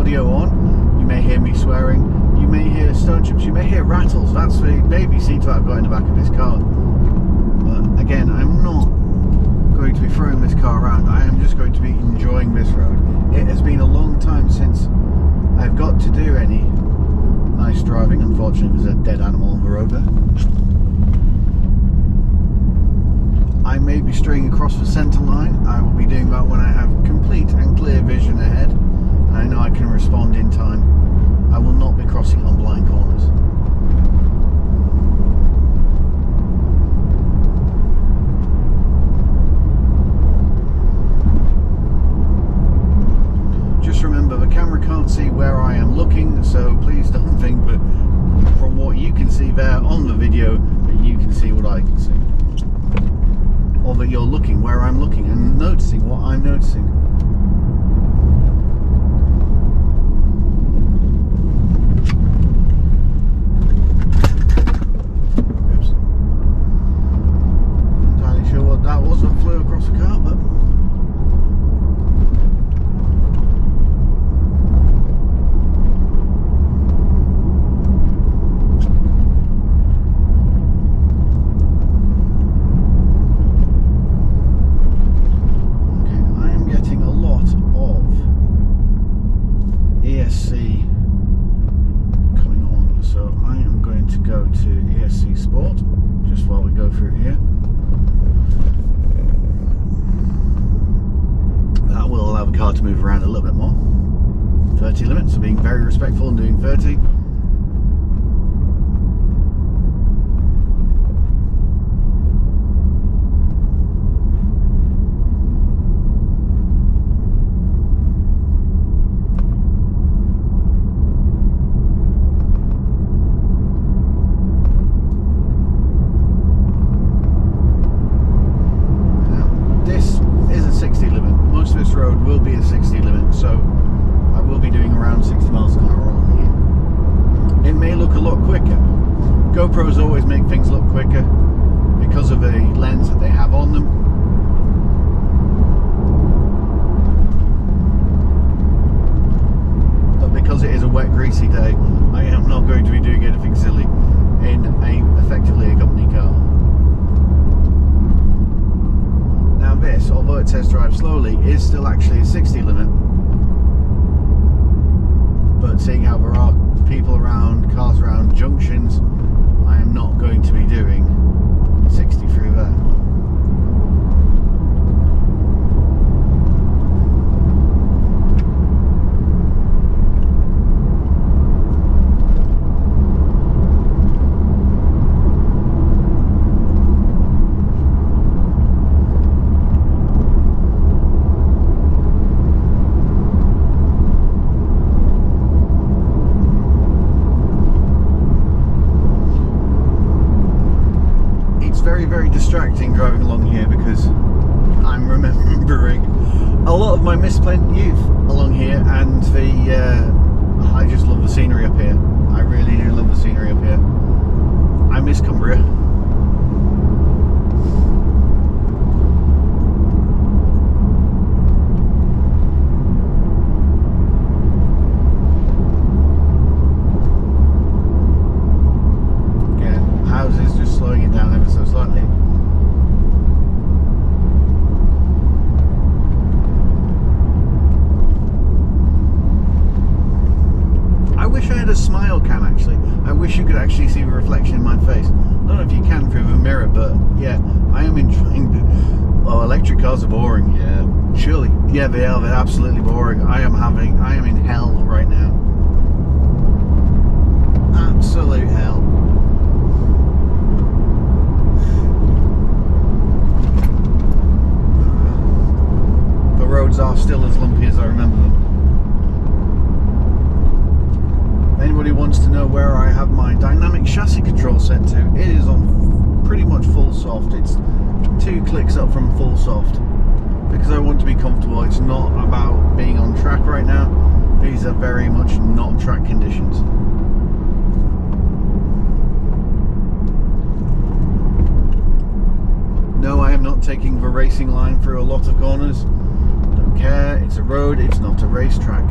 audio on, you may hear me swearing, you may hear stone chips, you may hear rattles. That's the baby seat that I've got in the back of this car. But again, I'm not going to be throwing this car around. I am just going to be enjoying this road. It has been a long time since I've got to do any nice driving. Unfortunately, there's a dead animal on the road there. I may be straying across the centre line. I will be doing that when I have complete and clear vision ahead. I know I can respond in time. I will not be crossing on blind corners. Just remember, the camera can't see where I am looking, so please don't think that from what you can see there on the video that you can see what I can see. Or that you're looking where I'm looking and noticing what I'm noticing. Oops. Not entirely sure what that was that flew across the car, but to move around a little bit more. 30 limits, so being very respectful and doing 30. GoPros always make things look quicker because of the lens that they have on them. But because it is a wet, greasy day, I am not going to be doing anything silly in effectively a company car. Now this, although it says drive slowly, is still actually a 60 limit. But seeing how there are people around, cars around, junctions, I am not going to be doing 60 through there. Very distracting driving along here because I'm remembering a lot of my misspent youth along here, and I just love the scenery up here. I really do love the scenery up here. I miss Cumbria. Slowing it down ever so slightly. I wish I had a smile cam actually. I wish you could actually see the reflection in my face. I don't know if you can through the mirror, but yeah, I am enjoying the... Oh, electric cars are boring, yeah. Surely, yeah, they are. They're absolutely boring. I am in hell right now. Absolute hell. Roads are still as lumpy as I remember them. Anybody wants to know where I have my dynamic chassis control set to, it is on pretty much full soft. It's 2 clicks up from full soft because I want to be comfortable. It's not about being on track right now. These are very much not track conditions. No, I am not taking the racing line through a lot of corners. Don't care, it's a road, it's not a racetrack.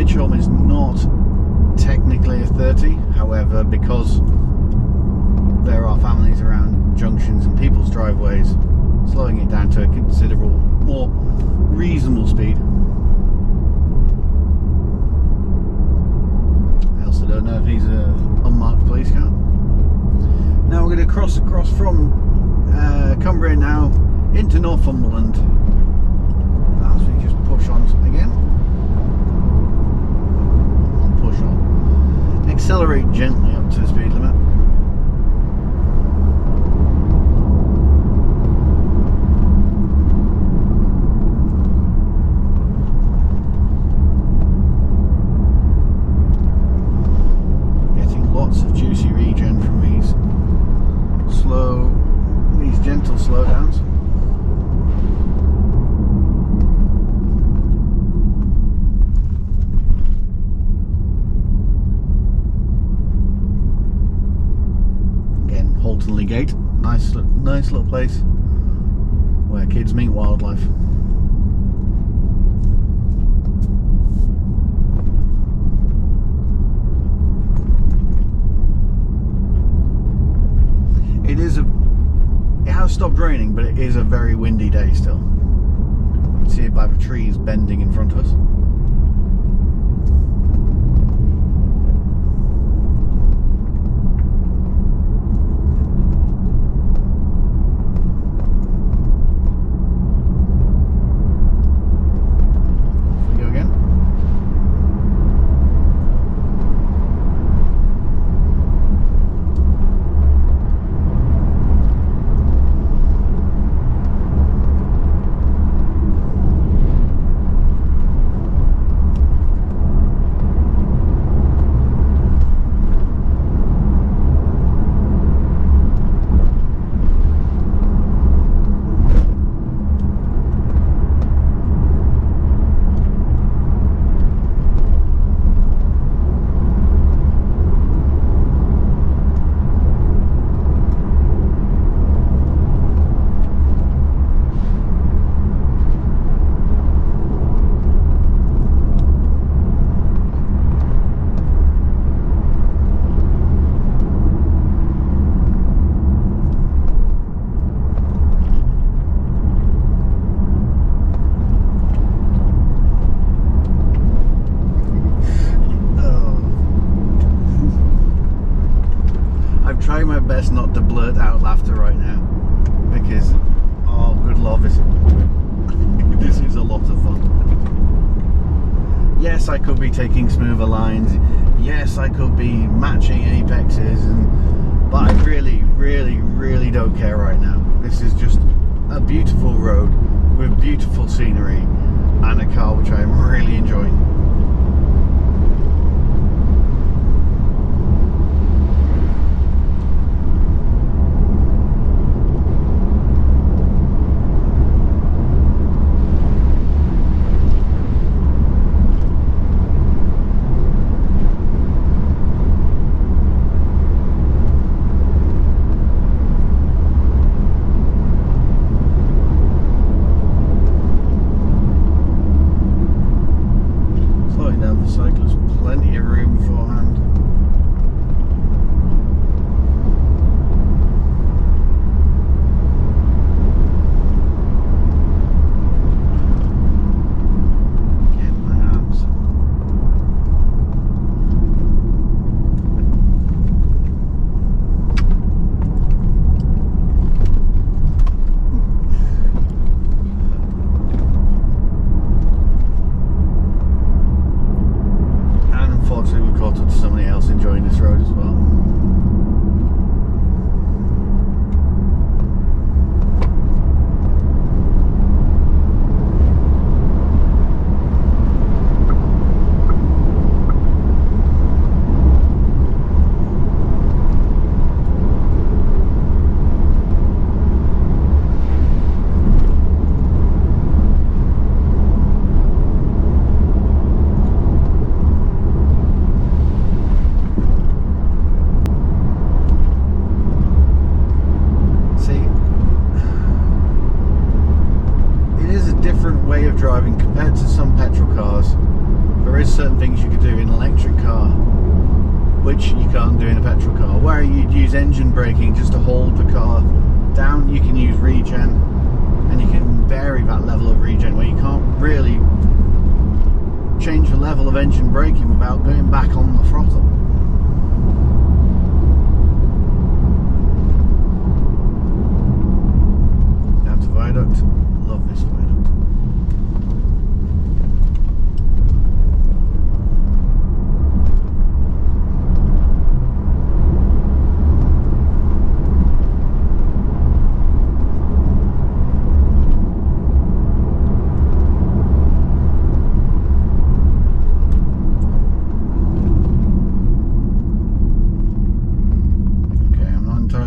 Mitcham is not technically a 30, however, because there are families around junctions and people's driveways, slowing it down to a considerable, more reasonable speed. I also don't know if he's an unmarked police car. Now we're going to cross across from Cumbria now into Northumberland as we just push on again. Push on. Accelerate gently up to the speed limit. Getting lots of juicy regen from these gentle slowdowns. Holtonley Gate, nice little place where kids meet wildlife. It has stopped raining, but it is a very windy day still. You can see it by the trees bending in front of us. Best not to blurt out laughter right now, because oh good lord, this is a lot of fun. Yes, I could be taking smoother lines, yes I could be matching apexes, but I really don't care right now. This is just a beautiful road with beautiful scenery and a car which I'm really enjoying. there's certain things you could do in an electric car which you can't do in a petrol car. Where you'd use engine braking just to hold the car down, you can use regen, and you can vary that level of regen, where you can't really change the level of engine braking without going back on the throttle. Down to viaduct. Love this viaduct.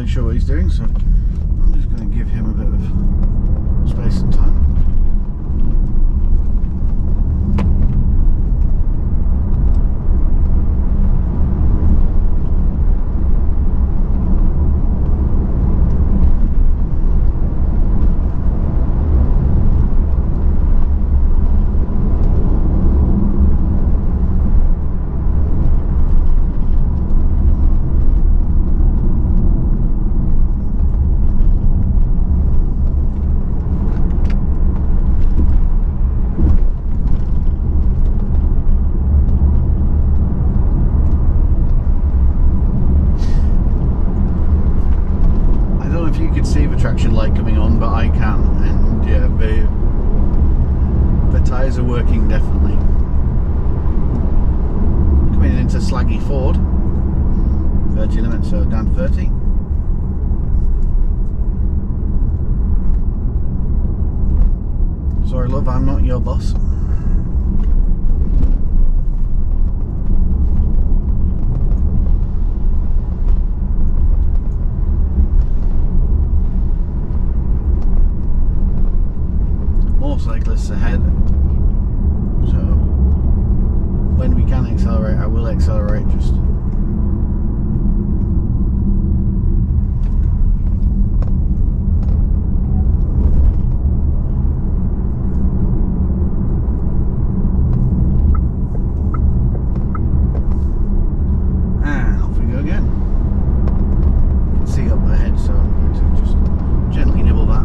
Sure what he's doing, so I'm just going to give him a bit of space and time. Traction light coming on, but I can, and yeah, the tyres are working definitely. Coming into Slaggy Ford, 30 limit, so down to 30. Sorry love, I'm not your boss. Cyclists ahead, so when we can accelerate, I will accelerate. Just and off we go again. You can see up ahead, so I'm going to just gently nibble that.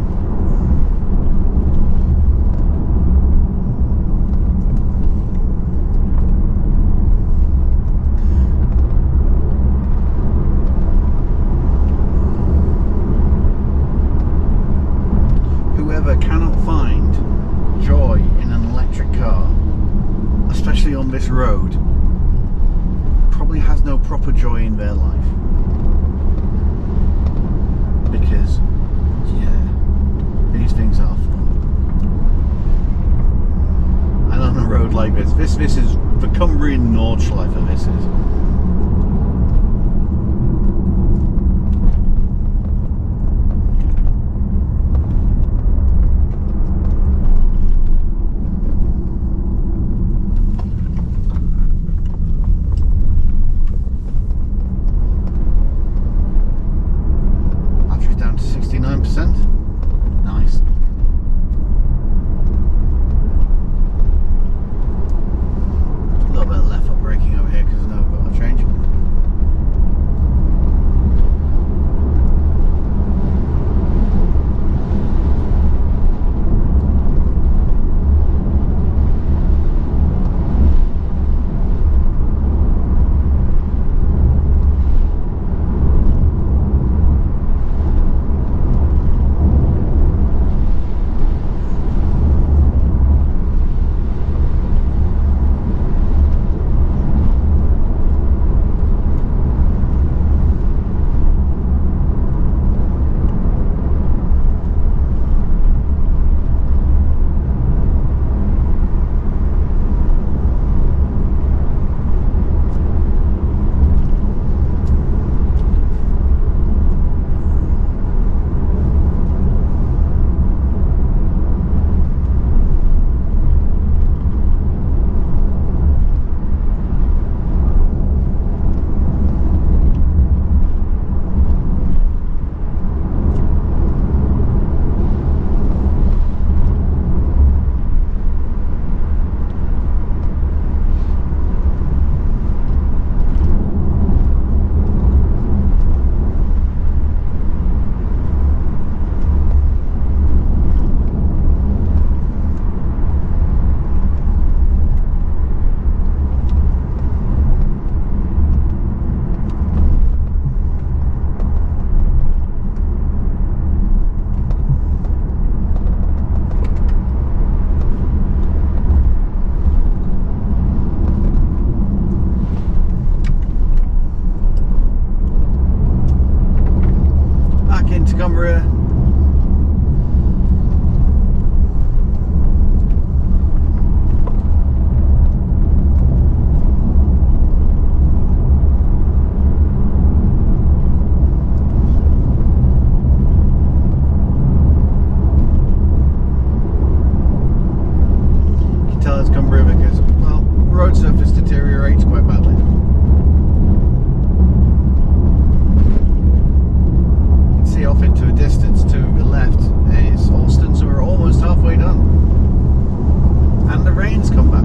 Cannot find joy in an electric car, especially on this road, probably has no proper joy in their life, because yeah, these things are fun. And on a road like this is the Cumbrian Nordschleife, this is. Nice. A little bit of left foot braking over here because I know I've got to change. road surface deteriorates quite badly. You can see off into a distance to the left is Alston, so we're almost halfway done. And the rain's come back.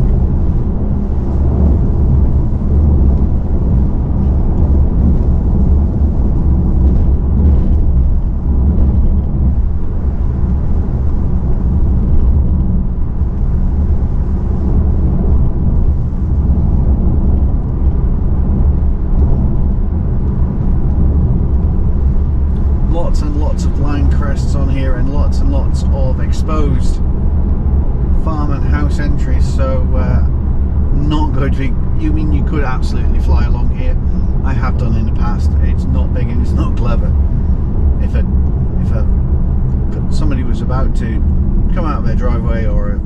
Lots and lots of line crests on here and lots of exposed farm and house entries, so not going to be, you could absolutely fly along here. I have done in the past. It's not big and it's not clever. If somebody was about to come out of their driveway or a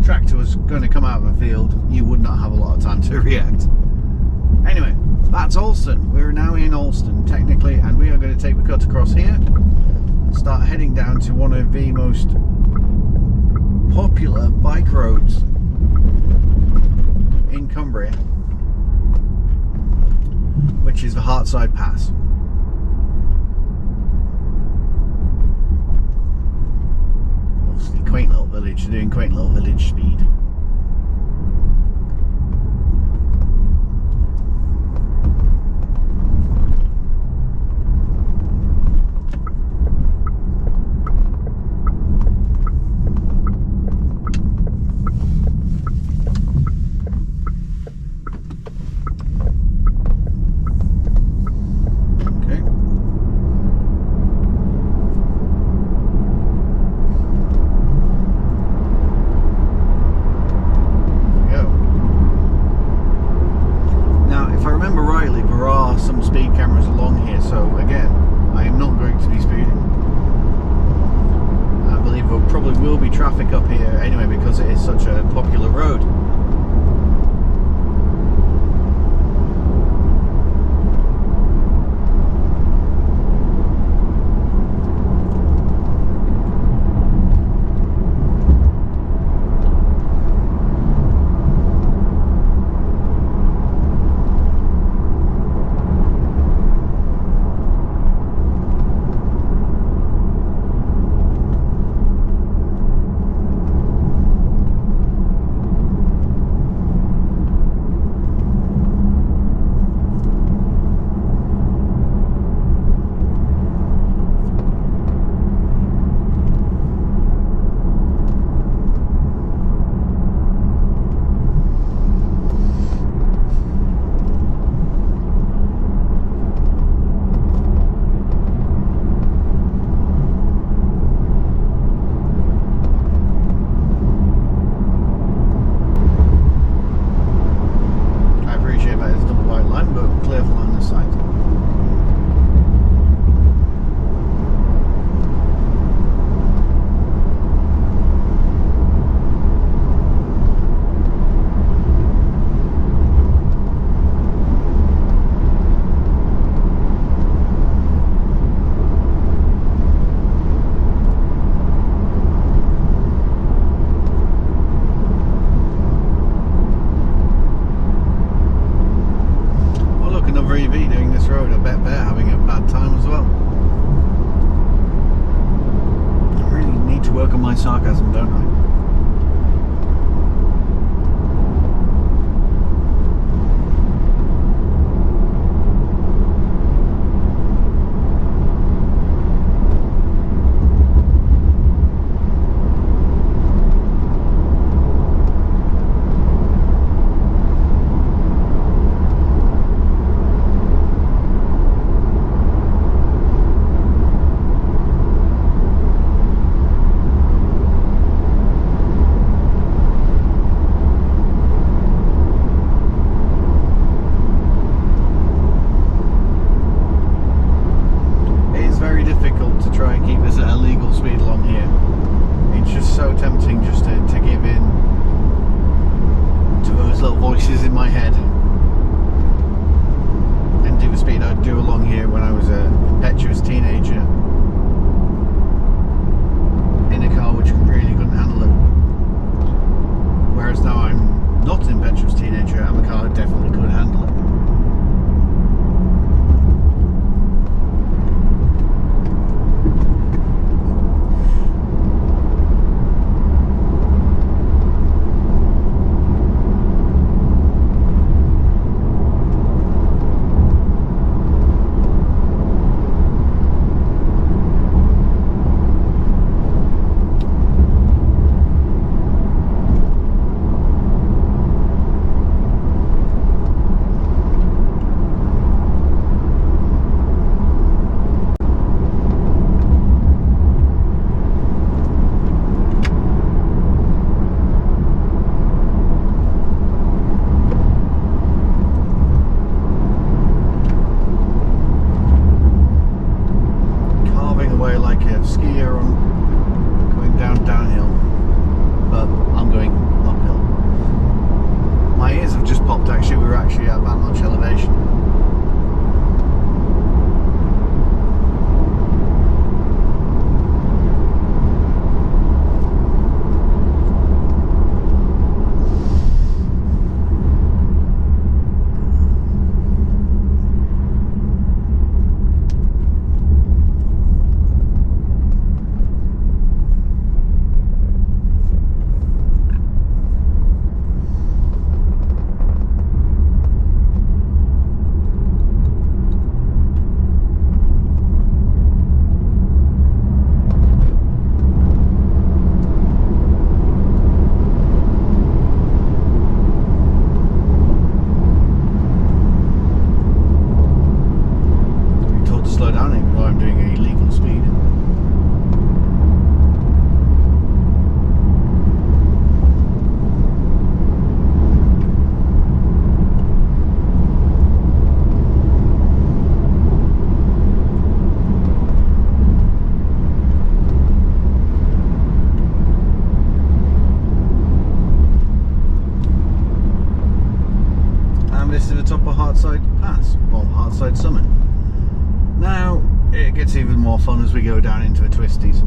tractor was going to come out of a field, you would not have a lot of time to react. Anyway, that's Alston. We're now in Alston technically, and we are going to take the cut across here and start heading down to one of the most popular bike roads in Cumbria, which is the Hartside Pass. Obviously quaint little village, they're doing quaint little village speed. Some speed cameras along here, so again, I am not going to be speeding. I believe there probably will be traffic up here anyway because it is such a popular road. Sarcasm, don't I? teenager actually at that much elevation. This is the top of Hartside Pass, or Hartside Summit. Now, it gets even more fun as we go down into the twisties.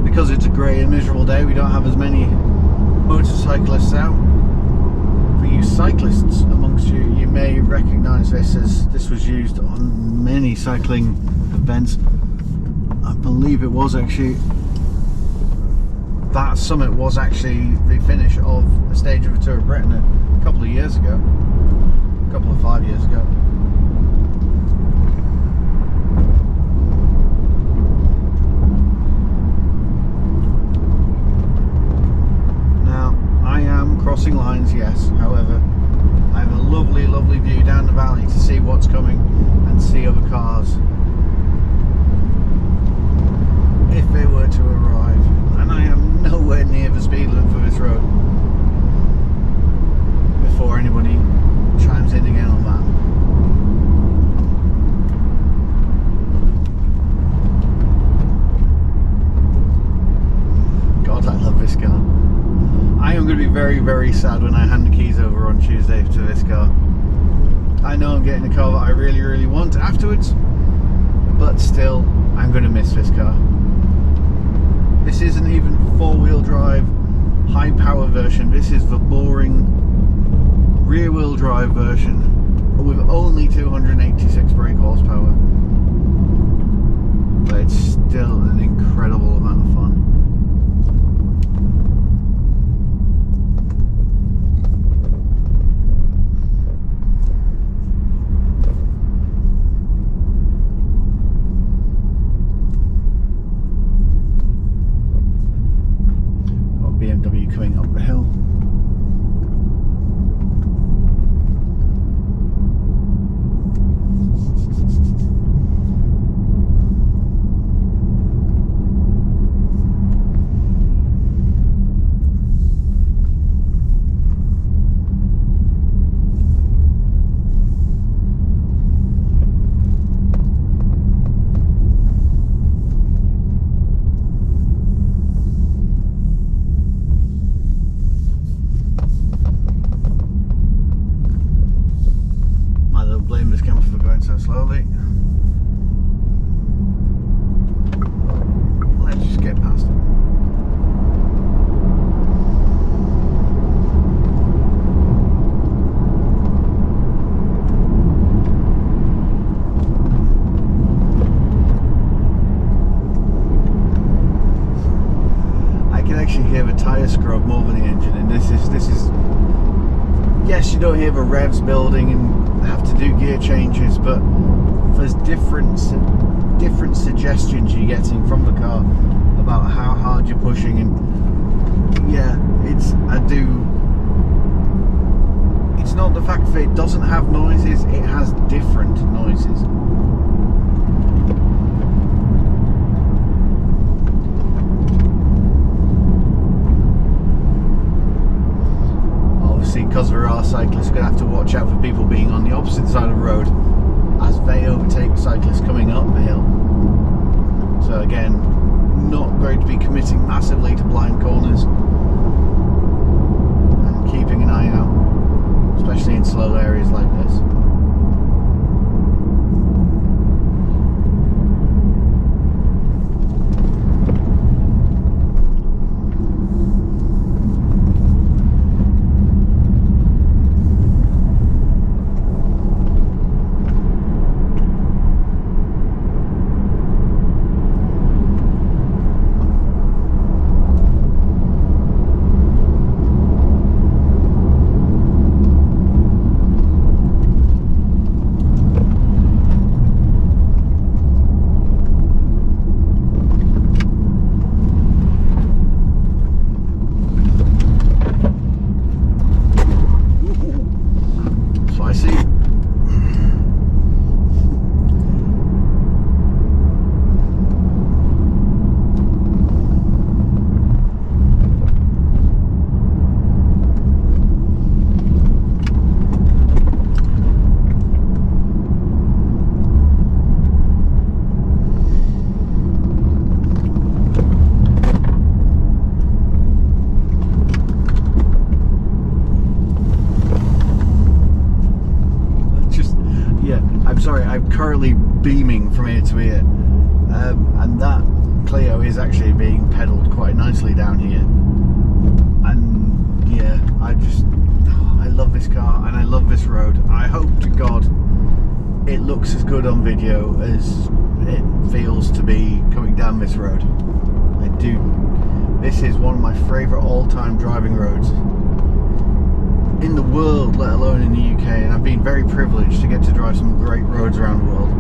Because it's a grey and miserable day, we don't have as many motorcyclists out. For you cyclists amongst you, you may recognise this as this was used on many cycling events. I believe it was actually, that summit was actually the finish of a stage of a Tour of Britain a couple of years ago, a couple of 5 years ago. Now, I am crossing lines, yes, however, I have a lovely, lovely view down the valley to see what's coming and see other cars if they were to arrive, and I am nowhere near the speed limit for this road before anybody chimes in again on that. God, I love this car. I am going to be very, very sad when I hand the keys over on Tuesday to this car. I know I'm getting a car that I really, really want afterwards, but still, I'm going to miss this car. This isn't even four-wheel drive, high-power version. This is the boring rear-wheel drive version with only 286 brake horsepower. But it's still an incredible amount of fun. Coming up the hill. So slowly. Let's just get past it. I can actually hear the tyre scrub more than the engine, and this is yes, you don't hear the revs building and have to do gear changes, but there's different suggestions you're getting from the car about how hard you're pushing, and yeah, it's not the fact that it doesn't have noises, it has different noises. Because there are cyclists, we're going to have to watch out for people being on the opposite side of the road as they overtake cyclists coming up the hill. I'm currently beaming from ear to ear, and that Clio is actually being pedalled quite nicely down here. And yeah, I love this car and I love this road. I hope to God it looks as good on video as it feels to be coming down this road. I do. This is one of my favourite all-time driving roads in the world, let alone in the UK, and I've been very privileged to get to drive some great roads around the world.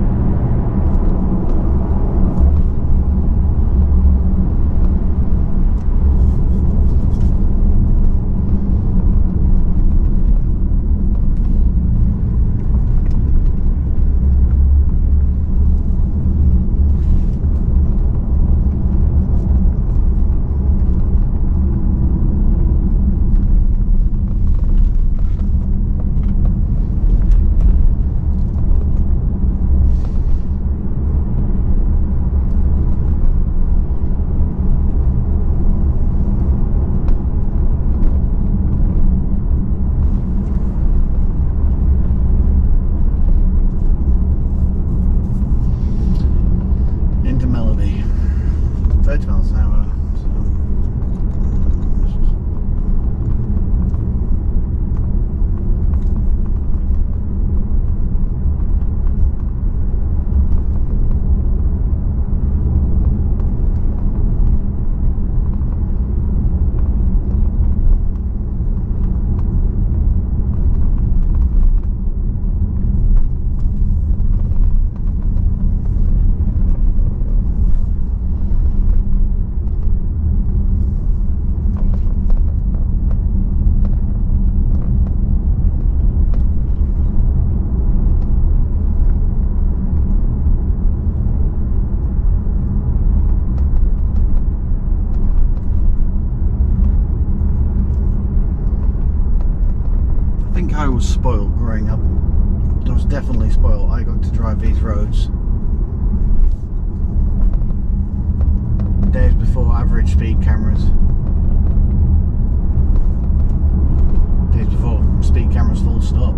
I was spoiled growing up. I was definitely spoiled. I got to drive these roads days before average speed cameras. Days before speed cameras full stop.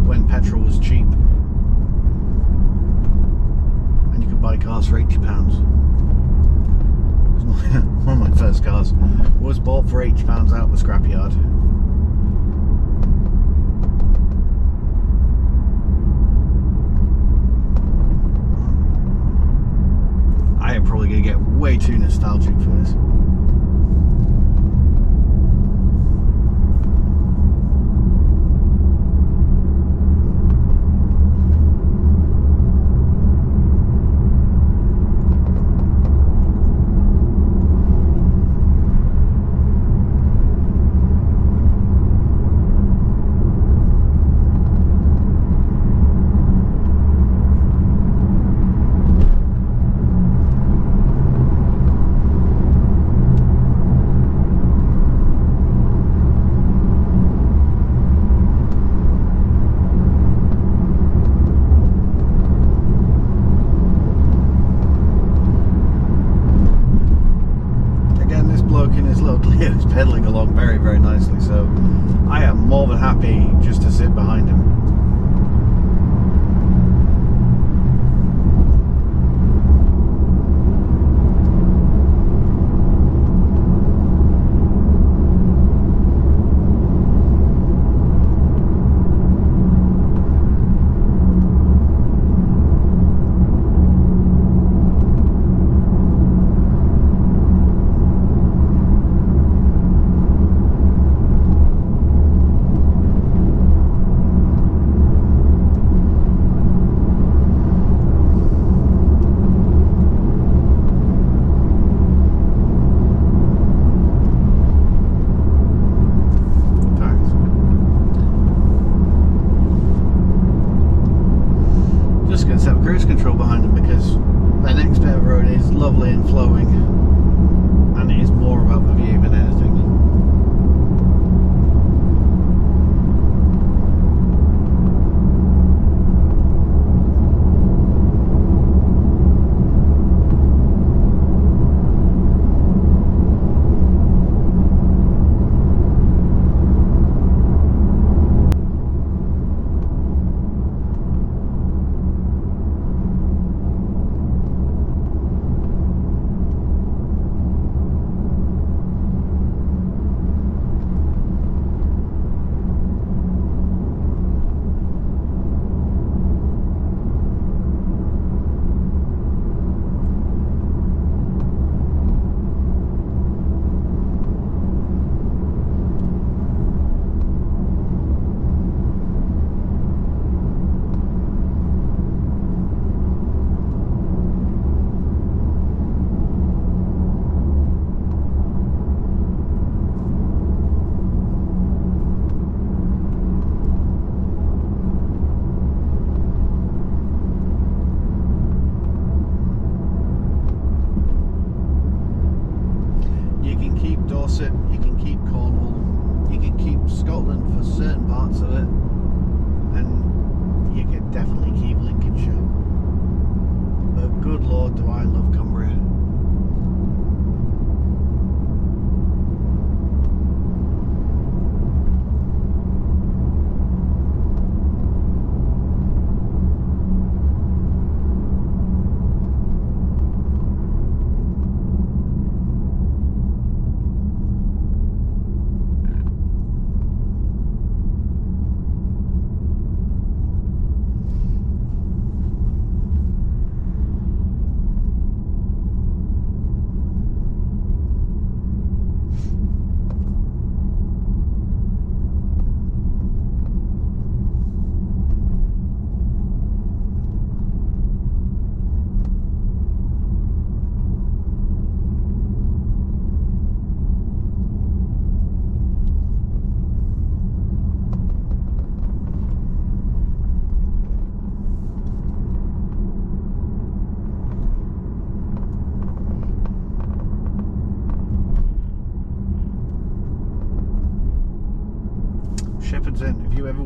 When petrol was cheap. And you could buy cars for £80. One of my first cars was bought for £80 out of the scrapyard. I am probably going to get way too nostalgic for this. It's pedaling along very, very nicely, so I am more than happy just to sit behind him. Cruise control behind them because the next bit of road is lovely and flowing, and it is more about the view than anything.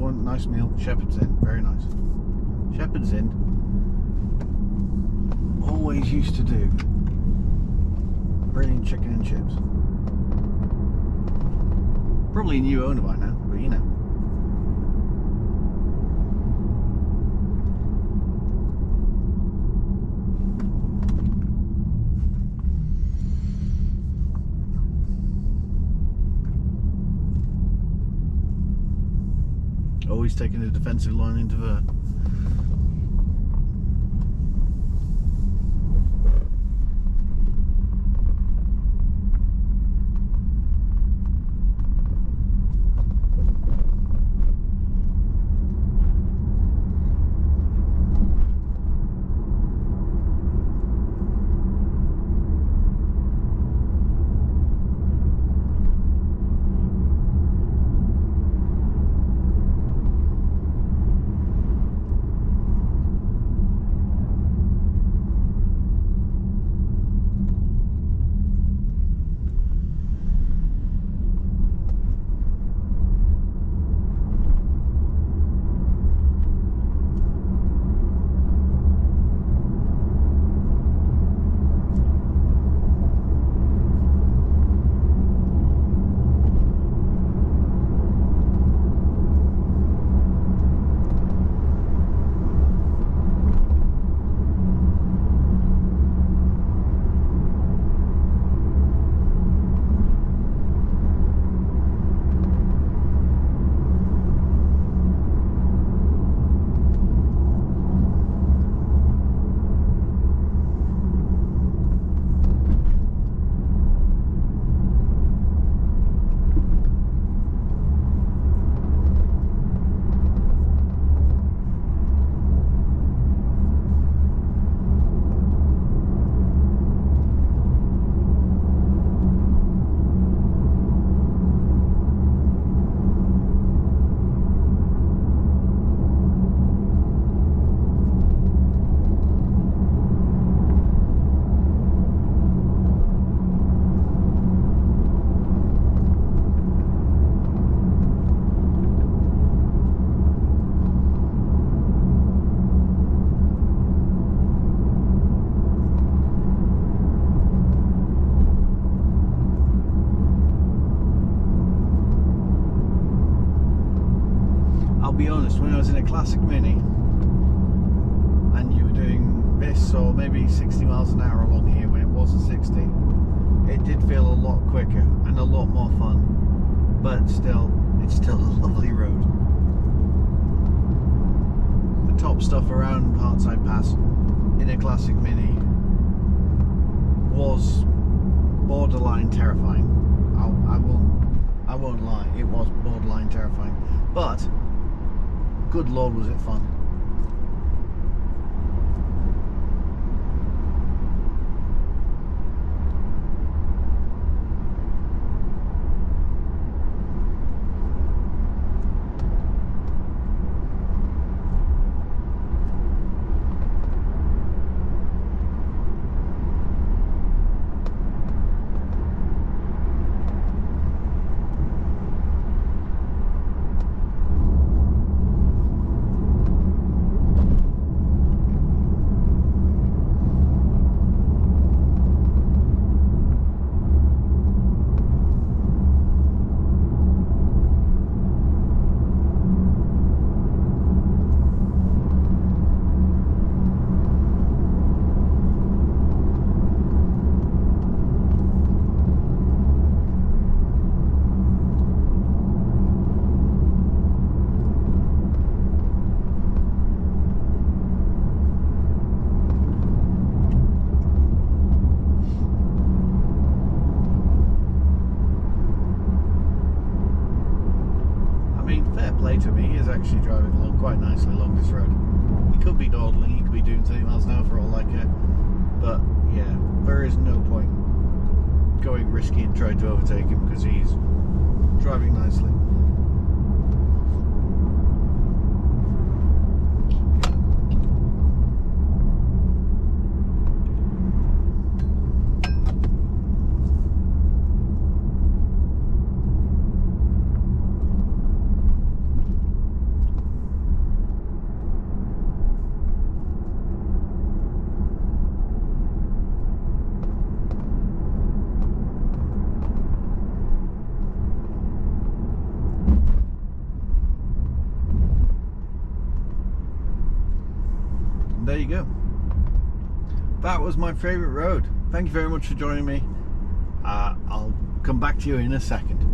one, nice meal. Shepherd's Inn, very nice. Shepherd's Inn always used to do brilliant chicken and chips. Probably a new owner by now, but you know. Always taking the defensive line into the. Be honest, when I was in a classic Mini and you were doing this or maybe 60 miles an hour along here when it wasn't 60, it did feel a lot quicker and a lot more fun, but still, it's still a lovely road. The top stuff around Hartside Pass in a classic Mini was borderline terrifying. I won't lie, it was borderline terrifying, but good Lord, was it fun. To me, he is actually driving along quite nicely along this road. He could be dawdling, he could be doing 30 miles an hour for all I care, but yeah, there is no point going risky and trying to overtake him because he's driving nicely. And there you go. That was my favourite road. Thank you very much for joining me. I'll come back to you in a second.